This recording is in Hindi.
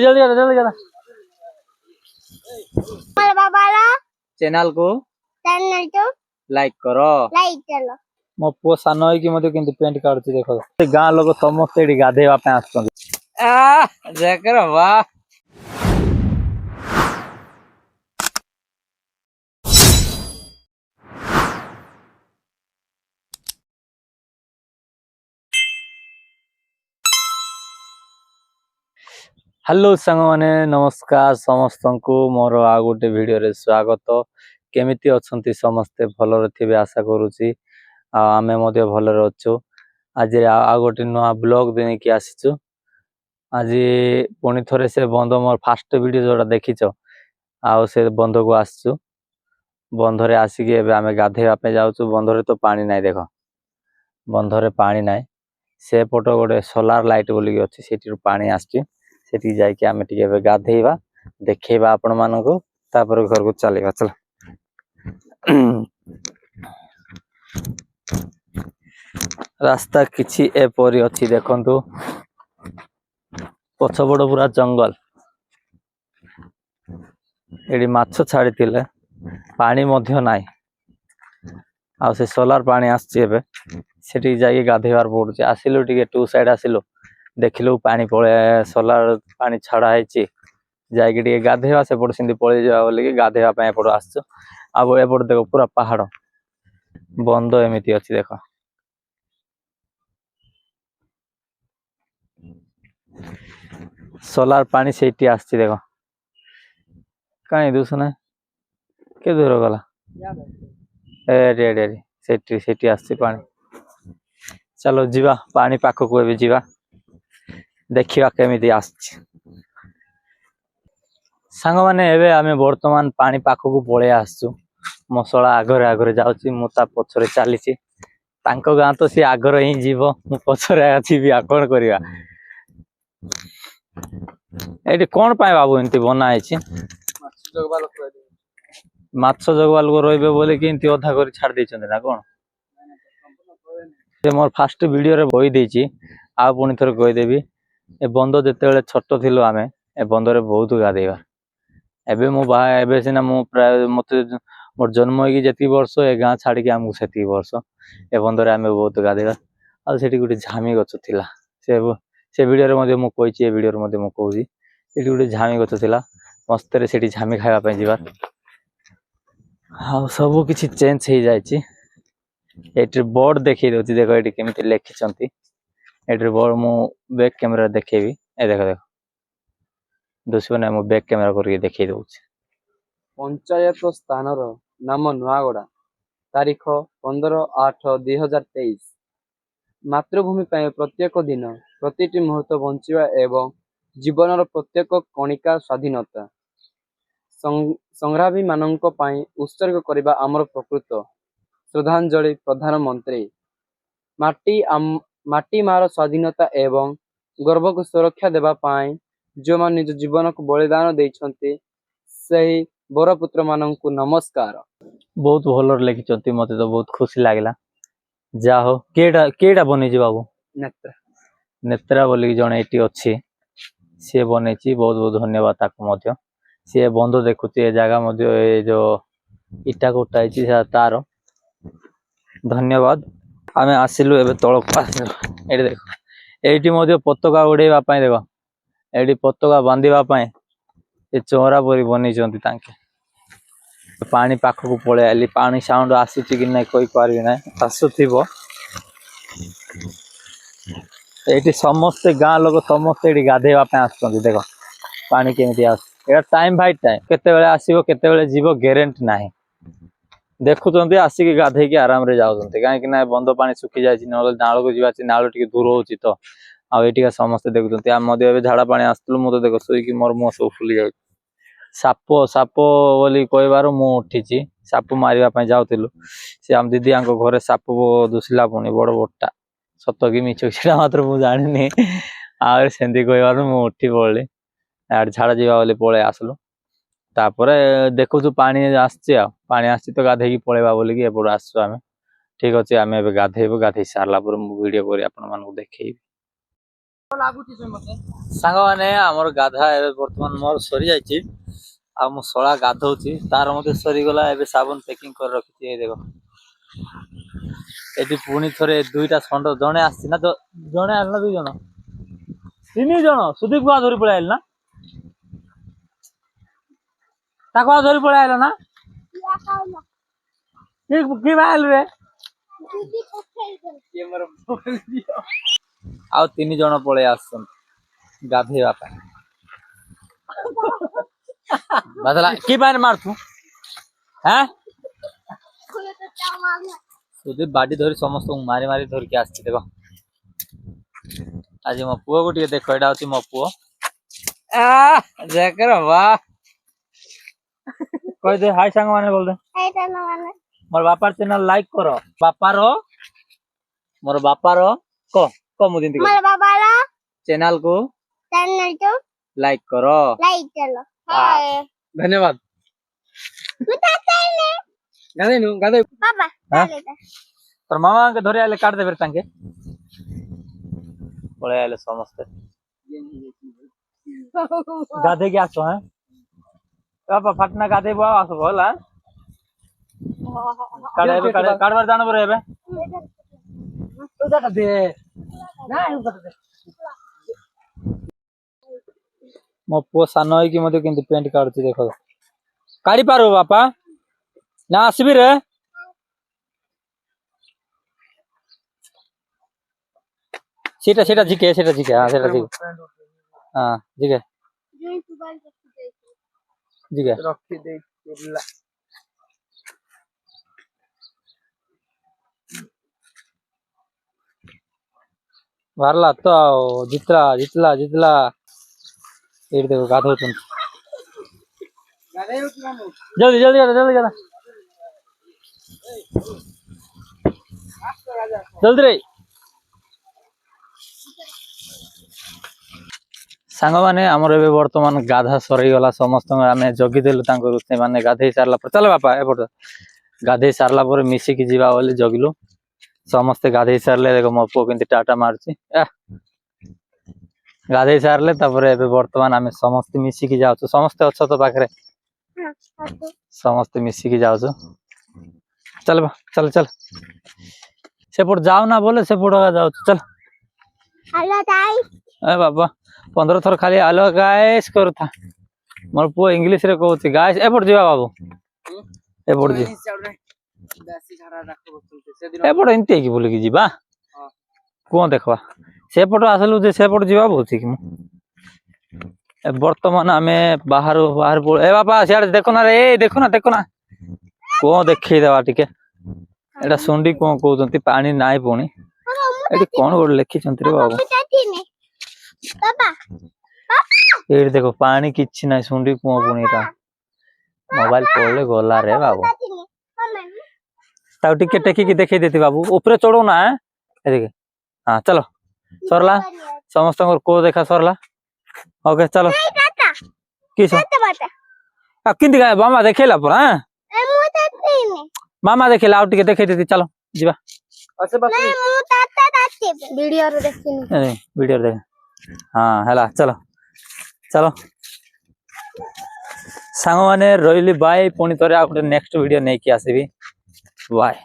जल्दी करो जल्दी करो। चैनल को लाइक करो। मो पुओ सान होइकी मते किंतु पेंट काढुची देखो। गाँ लोक समस्त एठी गाधेवा पे आछन। जेकर वाह हेलो सांग माने नमस्कार समस्त को मोर आ गोटे वीडियो रे स्वागत। केमिति अछंती समस्ते भलरे थिबे आशा करूची। आमे मध्य भलरे अछु। आज आ गोटे नुआ ब्लॉग देने की आसीचु। आज पुणी थरे से बंध मोर फास्ट वीडियो जोटा देखिचो आ से बंध को आसचु। बंधरे आसिक एबे आमे गाधेवा पे जाउचु। बंधरे तो पानी नाइ देखो। बंधरे पानी नाइ से पट गोटे सोलार लाइट बोली अछि सेठी पानी आछी। सेठी जाई के आमे टिके गाधेइबा देखेइबा आपण मानको तापर घर को चलेबा चल। रास्ता किछि एपरि अछि देखंतु। पछपड़ पूरा जंगल एडी माछ छाड़ीतिले पानी मध्य नाइ आ से सोलार पानी आछी एबे सेठी जाई गाधेबार पडुची। आसिलु टिके टू साइड आसिलु देखिलु पानी पळे सोलार पानी छाड़ा हैची जाई टिके गाधेबा से पड सिंधी पळे जावा बोली गाधेबा पय पड आछो। आ एपड देखो पूरा पहाड़ बंद एमिति अछि देखो। सोलार पानी सेठी आछी देखो। काई दुसना के दूर गला ए रे रे सेठी सेठी आछी पानी। चलो जीवा पानी पाखो को एबे जीवा देखिवा केमिति आछी। सांग माने एबे आमे वर्तमान पानी पाखो को पळे आछू। मसला आगरे आगरे जाउची मु ता पछरे चालीची। तांको गां तो सी आगरे ही जीवो मु पछरे आछि बि कोन करिवा। एटी कोन पाए बाबू एंती बना आइछि माछ जगवाल को रहिबे बोले कि एंती अधा करी छाड़ दैछन ना कोन। से मोर फास्ट वीडियो रे बहि देछि आ पुनी थोर कहि देबी। ए बंद जते बेले छोटो थिलु आमे ए बंदरे बहुत गाधेबा। एबे मु बा एबे सिना मु प्राय मते मोर जन्म होई जति वर्ष ए गां छाड़ी के हमु सेति वर्ष ए बंदरे आमे बहुत गाधेबा। आ सेठी गुटे झामी गछ थिला से वीडियो रे मध्ये मु कहिछि ए वीडियो रे मध्ये मु कहूछि सेठी गुटे झामी गछ थिला मस्त रे सेठी झामी खाइबा पे जिबा। हां सब किछि चेंज हे जायछि। एटी बोर्ड देखि दोछि देखो एटी केमिति लेखिछंती। एटी बोर्ड मु बैक कैमरा देखेबी ए देखो देखो दोसो ना मु बैक कैमरा करके देखि दोछि। पंचायत स्थानर नाम नुआगड़ा तारीख 15/8/2023। मातृभूमि ପାଇଁ प्रत्येक दिन प्रतिटी मुहूर्त बंचिवा एवं जीवनर प्रत्येक कणिका स्वाधीनता संग्रामी मानक ପାଇଁ उत्सर्ग करबा हमर प्रकृत श्रद्धांजलि प्रधानमंत्री। माटी मार स्वाधीनता एवं गर्व को सुरक्षा देबा ପାଇଁ जो मान निज जीवन को बलिदान दैछंती सही बर पुत्र माननकु नमस्कार। बहुत भलर लेखिछंती मते तो बहुत खुशी लागला। जा हो केडा केडा बनै छी बाबू नेत्रा नेत्रा बोली जणे एटी अछि से बनेछि। बहुत बहुत धन्यवाद ताको मध्य से बंद देखुछि ए जागा मध्य ए जो इटा कोटाइ छी तार धन्यवाद। आमे आसिलु एबे तळक एटी देखो एटी मध्य पताका उड़ेबा पय देखो एटी पताका बांधीबा पय ए चोरा परी बनै छंती तांके। पानी पाखो को पळे आली पानी साउंड आसीछि कि नै कोइ पारबी नै आसुथिबो। एटी समस्त गां लोक समस्त एटी गाधेबा पे आछंती देखो पानी केमिति आस। एटा टाइम बाय टाइम केते बेले आसीबो केते बेले जीवो ग्यारंटी नाही। देखुचंती आसी गाधे के आराम रे जाउचंती काहे कि ना बंद पानी सुखी जायछि न नाळ को जीवा छि नाळ टिके दूर होछि तो आ एटिका समस्त देखुचंती। आ मधे एबे झाड़ा पानी आस्तलु मु तो देखो सोई कि मोर मुंह सब फुली जाय। सापो सापो बोली कहबारो मु उठिछि सापो मारिबा पय जाउतिलु से हम दीदी आंको घरे सापो दुसला पुनी बड़ बडटा सत्तो कि मिछ सेटा मात्र मु जानिनी। आ सेंदी कहबारो मु उठी पड़ली आर झाड़ा जीवा बोली पळे आसलु तापरे देखुछु पानी आछछि आ पानी आछछि तो गाधे की पळेबा बोली कि एपड आछछु आमे। ठीक अछि आमे एबे गाधेबो गाधे सारला पर मु वीडियो करी आपन मानको देखेइबी। ସାଙ୍ଗମାନେ ଆମର ଗାଧା ଏବେ ବର୍ତ୍ତମାନ ମୋର ସରି ଯାଇଛି ଆଉ ମୁଁ ଶଳା ଗାଧଉଛି ତାର ମଧ୍ୟ ସରିଗଲା ଏବେ ସାବୁନ ପ୍ୟାକିଂ କରି ରଖିଛି ଏଇ ଦେଖ ଏଠି ପୁଣି ଥରେ ଦୁଇଟା ଷଣ୍ଢ ଜଣେ ଆସିଛି ନା ଜଣେ ଆଇଲ ନା 2 ଜଣ 3 ଜଣ ସୁଦୀପ କୁ ଧରି ପଳେଇ ଆଇଲ ନା ତାକୁ ଧରି ପଳେଇ ଆଇଲ ନା କି ବାଇଲ ରେ ଆଉ 3 ଜଣ ପଳେଇ ଆସୁଛନ୍ତି ଗାଧେଇବା ପାଇଁ ବାଦଲା କି ବାଇନ ମାରୁଛୁ হ্যাঁ ସୁଦୀପ ବାଡି ଧରି ସମସ୍ତଙ୍କୁ ମାରି ମାରି ଧରିକି ଆସିଛି ଦେଖ ଆଜି ମୋ ପୁଅକୁ ଟିକେ ଦେଖ ଏଇଟା ହଉଛି ମୋ ପୁଅ ଦେଖର ବାହ କହିଦେ ହାଇ ସାଙ୍ଗ ମାନେ ବୋଲ ଦେ ମୋର ବାପାର ଚ୍ୟାନେଲ ଲାଇକ୍ କର ମୋର ବାପାର କ ମୁଁ ଯେମିତି ମୋର ବାବାର ଚ୍ୟାନେଲ କୁ ଲାଇକ୍ କର ଧନ୍ୟବାଦ ଗାଧେଇ ବାବା ତୋର ମାମା ଧରି ଆଇଲେ କାଟ ଦେବେ ତାଙ୍କେ ପଳେଇ ଆଇଲେ ସମସ୍ତେ ଗାଧେଇକି ଆସ ହ্যাঁ ବାପା ଫାଟନା ଗାଧେଇବ ଆସବ ହେଲା କାଢବାର ଜାଣବ ରେ ଏବେ ମୋ ପୁଅ ସାନ ହେଇକି ମଧ୍ୟ କିନ୍ତୁ ପେଣ୍ଟ କାଢୁଛି ଦେଖ କାଢି ପାରୁ ବାପା ନା ଆସିବି ରେ ସେଟା ଝିକେ ହଁ ସେଟା ଝିକେ ହଁ ଝିକେ ରଖି ଦେଇଥିଲା ବାହାରିଲା ତ ଆଉ ଜିତଲା ଏଇଠି ଦେଖ ଗାଧଉଛନ୍ତି ଜଲ୍ଦି ରେ ସାଙ୍ଗମାନେ ଆମର ଏବେ ବର୍ତ୍ତମାନ ଗାଧା ସରିଗଲା ସମସ୍ତଙ୍କୁ ଆମେ ଜଗିଦେଲୁ ତାଙ୍କୁ ସେମାନେ ଗାଧେଇ ସାରିଲା ପରେ ଚାଲ ବାପା ଏପଟେ ଗାଧେଇ ସାରିଲା ପରେ ମିଶିକି ଯିବା ବୋଲି ଜଗିଲୁ ସମସ୍ତେ ଗାଧେଇ ସାରିଲେ ଦେଖ ମୋ ପୁଅ କେମିତି ଟାଟା ମାରୁଛି ଗାଧେଇ ସାରିଲେ ତାପରେ ଏବେ ବର୍ତ୍ତମାନ ଆମେ ସମସ୍ତେ ମିଶିକି ଯାଉଛୁ ସମସ୍ତେ ଅଛ ତ ପାଖରେ ସମସ୍ତେ ମିଶିକି ଯାଉଛୁ ଚାଲ ସେପଟ ଯାଉ ନା ବୋଲେ ସେପଟ ଯାଉଛୁ ଚାଲ ଏ ବାବା 15 ଥର ଖାଲି ଆଲୋ ଗାଇସ୍ କରୁଥା ମୋର ପୁଅ ଇଂଲିଶ ରେ କହୁଛି ଗାଇସ୍ ଏପଟ ଯିବା ବାବୁ ଏପଟ ଯିବା ଏପଟ ଏମିତି ହେଇକି ବୁଲିକି ଯିବା କଣ ଦେଖବା ସେପଟ ଆସିଲୁ ଯେ ସେପଟ ଯିବା ବୋଲଛି କି ମୁଁ ବର୍ତ୍ତମାନ ଆମେ ବାହାରୁ ଏ ବାପା ସିଆଡେ ଦେଖୁନା ରେ ଦେଖୁନା କଣ ଦେଖେଇଦବା ଟିକେ ଏଇଟା ଶୁଣ୍ଡି କଣ କହୁଛନ୍ତି ପାଣି ନାଇଁ ପୁଣି ଏଠି କଣ ଗୋଟେ ଲେଖିଛନ୍ତି ରେ ବାବୁ ଏଇଠି ଦେଖ ପାଣି କିଛି ନାହିଁ ଶୁଣ୍ଡି କଣ ପୁଣି ଏଇଟା ମୋବାଇଲ ପଡିଲେ ଗଲା ରେ ବାବୁ ତାକୁ ଟିକେ ଟେକିକି ଦେଖେଇ ଦେଇଥି ବାବୁ ଉପରେ ଚଢଉନା ଏଦିକେ ହଁ ଚାଲ ସରିଲା ସମସ୍ତଙ୍କର କୋ ଦେଖା ସରିଲା ଓକେ ଚାଲ କିସ କେମିତି ମାମା ଦେଖେଇଲା ପରା ମାମା ଦେଖେଇଲା ଆଉ ଟିକେ ଦେଖେଇ ଦେଇଥି ଚାଲ ଯିବା ଭିଡିଓରେ ଦେଖ ହଁ ହେଲା ଚାଲ ସାଙ୍ଗମାନେ ରହିଲି ବାଏ ପୁଣି ଥରେ ଆଉ ଗୋଟେ ନେକ୍ସଟ ଭିଡିଓ ନେଇକି ଆସିବି ବାଏ।